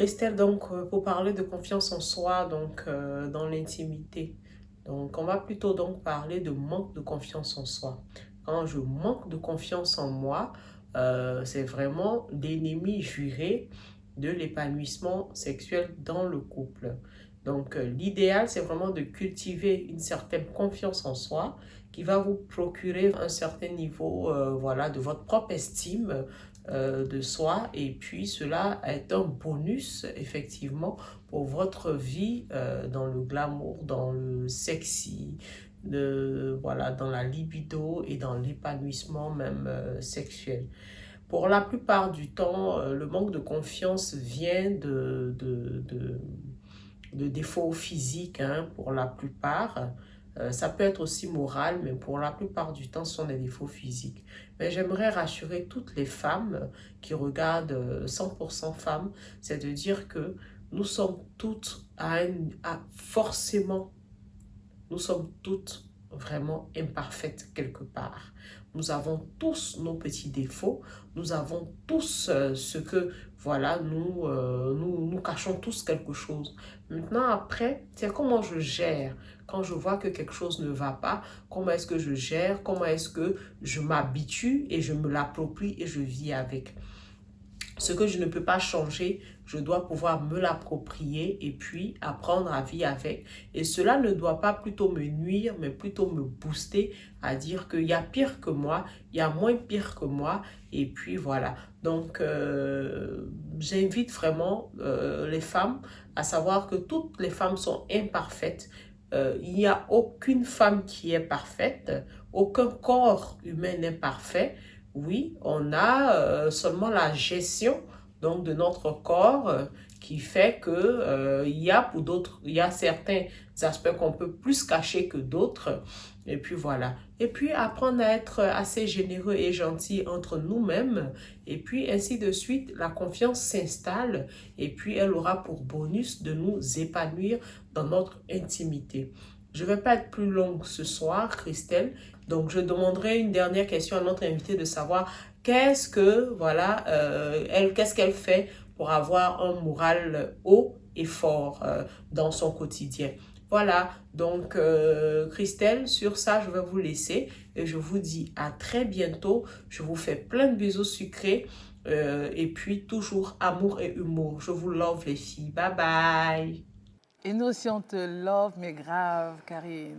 Christelle, donc, pour parler de confiance en soi, donc, dans l'intimité. Donc, on va plutôt donc parler de manque de confiance en soi. Quand je manque de confiance en moi, c'est vraiment l'ennemi juré de l'épanouissement sexuel dans le couple. Donc, l'idéal, c'est vraiment de cultiver une certaine confiance en soi qui va vous procurer un certain niveau, voilà, de votre propre estime de soi, et puis cela est un bonus effectivement pour votre vie dans le glamour, dans le sexy, voilà, dans la libido et dans l'épanouissement même sexuel. Pour la plupart du temps, le manque de confiance vient de défauts physiques, hein, pour la plupart. Ça peut être aussi moral, mais pour la plupart du temps, ce sont des défauts physiques. Mais j'aimerais rassurer toutes les femmes qui regardent 100% femmes, c'est de dire que nous sommes toutes forcément, nous sommes toutes vraiment imparfaites quelque part. Nous avons tous nos petits défauts, nous avons tous ce que, voilà, nous cachons tous quelque chose. Maintenant, après, c'est comment je gère. Quand je vois que quelque chose ne va pas, comment est-ce que je gère, comment est-ce que je m'habitue et je me l'approprie et je vis avec. Ce que je ne peux pas changer, je dois pouvoir me l'approprier et puis apprendre à vivre avec. Et cela ne doit pas plutôt me nuire, mais plutôt me booster à dire qu'il y a pire que moi, il y a moins pire que moi. Et puis voilà. Donc, j'invite vraiment les femmes à savoir que toutes les femmes sont imparfaites. Il n'y a aucune femme qui est parfaite, aucun corps humain n'est parfait. Oui, on a seulement la gestion donc de notre corps qui fait que il y a pour d'autres, il y a certains aspects qu'on peut plus cacher que d'autres. Et puis voilà. Et puis apprendre à être assez généreux et gentil entre nous-mêmes. Et puis ainsi de suite, la confiance s'installe. Et puis elle aura pour bonus de nous épanouir dans notre intimité. Je ne vais pas être plus longue ce soir, Christelle. Donc, je demanderai une dernière question à notre invité de savoir qu'est-ce que, voilà, qu'est-ce qu'elle fait pour avoir un moral haut et fort dans son quotidien. Voilà, donc Christelle, sur ça, je vais vous laisser et je vous dis à très bientôt. Je vous fais plein de bisous sucrés et puis toujours amour et humour. Je vous love les filles. Bye bye. Et nous aussi, on te love, mais grave, Karine.